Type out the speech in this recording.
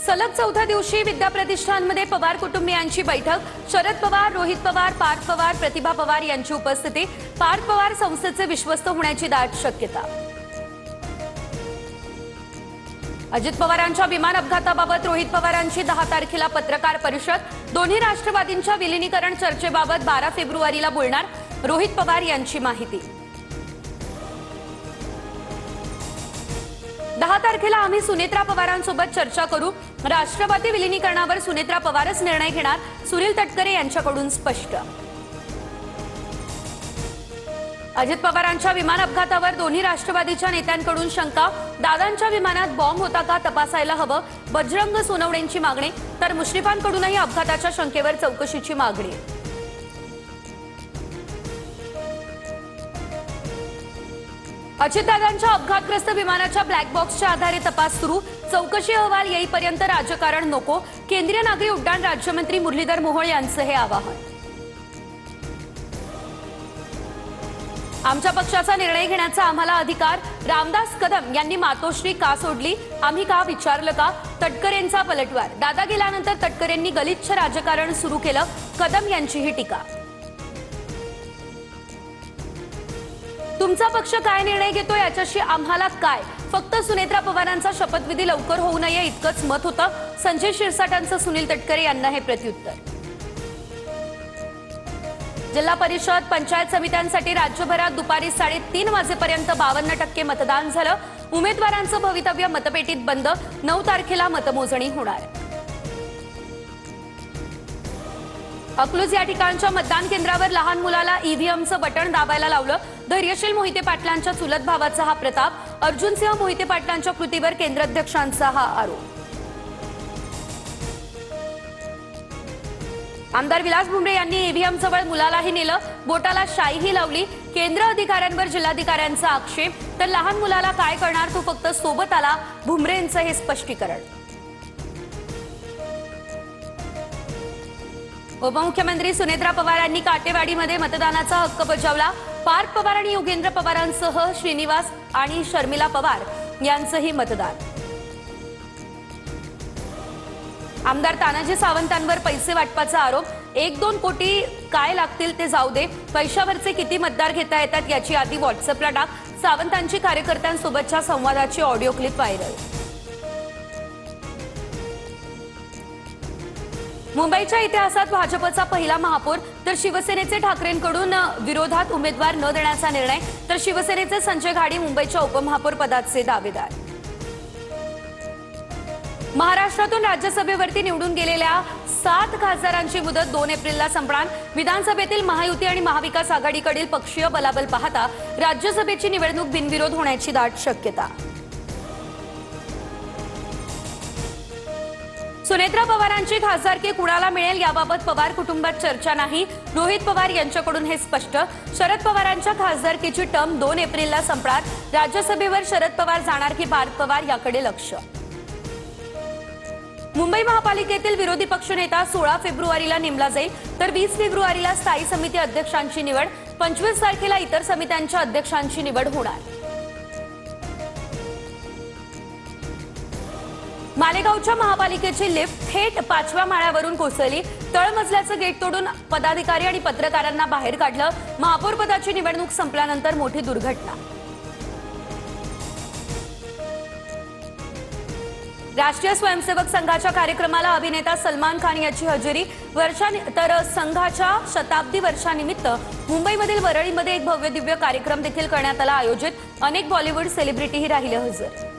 सलग चौथ्या दिवशी विद्याप्रतिष्ठानमध्ये पवार कुटुंबियांची बैठक। शरद पवार, रोहित पवार, पार्थ पवार, प्रतिभा पवार यांची उपस्थिती। पार्थ पवार संस्थेचे विश्वस्त होण्याची दाट शक्यता। अजित पवारांच्या विमान अपघाताबाबत रोहित पवारांची 10 तारखेला पत्रकार परिषद। दोन्ही राष्ट्रवादींच्या विलीनीकरण चर्चेबाबत 12 फेब्रुवारीला बोलणार, रोहित पवार यांची माहिती। 10 तारखेला आम्ही सुनेत्रा पवारांसोबत चर्चा करू। राष्ट्रवादी विलीनीकरणावर सुनेत्रा पवारच निर्णय घेणार, सुनील तटकरे यांच्याकडून स्पष्ट। अजित पवारांच्या विमान अपघातावर दोन्ही राष्ट्रवादीच्या नेत्यांकडून शंका। दादांच्या विमानात बॉम्ब होता का तपासायला हवं, बजरंग सोनवणेंची मागणी। तर मुश्रीफांकडूनही अपघाताच्या शंकेवर चौकशीची मागणी। अजितदादांच्या अपघातग्रस्त विमानाच्या ब्लॅक बॉक्सच्या आधारे तपास सुरू। चौकशी अहवाल येईपर्यंत राजकारण नको, केंद्रीय नागरी उड्डाण राज्यमंत्री मुरलीधर मोहोळ यांचं हे आवाहन। आमच्या पक्षाचा निर्णय घेण्याचा आम्हाला अधिकार, रामदास कदम यांनी मातोश्री का सोडली, आम्ही का विचारलं का, तटकरेंचा पलटवार। दादा गेल्यानंतर तटकरेंनी गलिच्छ राजकारण सुरू केलं, कदम यांची ही टीका। तुमचा पक्ष काय निर्णय घेतो याच्याशी आम्हाला काय, फक्त सुनेत्रा पवारांचा शपथविधी लवकर होऊ नये इतकंच मत होतं। संजय शिरसाटांचं सुनील तटकरे यांना हे प्रत्युत्तर। जिल्हा परिषद पंचायत समित्यांसाठी राज्यभरात दुपारी 3:30 वाजेपर्यंत 52% मतदान झालं। उमेदवारांचं भवितव्य मतपेटीत बंद। 9 तारखेला मतमोजणी होणार। अकलूज या ठिकाणच्या मतदान केंद्रावर लहान मुलाला ईव्हीएमचं बटन दाबायला लावलं। धैर्यशील मोहिते पाटलांच्या चुलत भावाचा हा प्रताप। अर्जुनसिंह मोहिते पाटलांच्या कृतीवर केंद्राध्यक्षांचा हा आरोप। आमदार विलास भुमरे यांनी ईव्हीएम जवळ मुलालाही नेलं, बोटाला शाईही लावली। केंद्र अधिकाऱ्यांवर जिल्हाधिकाऱ्यांचा आक्षेप, तर लहान मुलाला काय करणार, तो फक्त सोबत आला, भुमरेंचं हे स्पष्टीकरण। उपमुख्यमंत्री सुनेत्रा पवारांनी काटेवाडीमध्ये मतदानाचा हक्क बजावला। पार्थ पवार आणि योगेंद्र पवारांसह श्रीनिवास आणि शर्मिला पवार यांचंही मतदान। आमदार तानाजी सावंतांवर पैसे वाटपाचा आरोप। 1-2 कोटी काय लागतील ते जाऊ दे, पैशावरचे किती मतदार घेता येतात याची यादी व्हॉट्सअपला टाक। सावंतांची कार्यकर्त्यांसोबतच्या संवादाची ऑडिओ क्लिप व्हायरल। मुंबईच्या इतिहासात भाजपचा पहिला महापौर, तर शिवसेनेचे ठाकरेंकडून विरोधात उमेदवार न देण्याचा निर्णय। तर शिवसेनेचे संजय घाडी मुंबईच्या उपमहापौर पदाचे दावेदार। महाराष्ट्रातून राज्यसभेवरती निवडून गेलेल्या 7 खासदारांची मुदत 2 एप्रिलला संपणार। विधानसभेतील महायुती आणि महाविकास आघाडीकडील पक्षीय बलाबल पाहता राज्यसभेची निवडणूक बिनविरोध होण्याची दाट शक्यता। सुनेत्रा पवारांची खासदारकी कुणाला मिळेल याबाबत पवार कुटुंबात चर्चा नाही, रोहित पवार यांच्याकडून हे स्पष्ट। शरद पवारांच्या खासदारकीची टर्म 2 एप्रिलला संपणार। राज्यसभेवर शरद पवार जाणार की पार्थ पवार याकडे लक्ष। मुंबई महापालिकेतील विरोधी पक्षनेता 16 फेब्रुवारीला नेमला जाईल, तर 20 फेब्रुवारीला स्थायी समिती अध्यक्षांची निवड। 25 तारखेला इतर समित्यांच्या अध्यक्षांची निवड होणार। मालेगावच्या महापालिकेची लिफ्ट थेट 5व्या माळ्यावरून कोसळली। तळमजल्याचं गेट तोडून पदाधिकारी आणि पत्रकारांना बाहेर काढलं। महापौर पदाची निवडणूक संपल्यानंतर मोठी दुर्घटना। राष्ट्रीय स्वयंसेवक संघाच्या कार्यक्रमाला अभिनेता सलमान खान याची हजेरी। तर संघाच्या शताब्दी वर्षानिमित्त मुंबईमधील वरळीमध्ये एक भव्य दिव्य कार्यक्रम देखील करण्यात आला आयोजित। अनेक बॉलिवूड सेलिब्रिटीही राहिले हजर।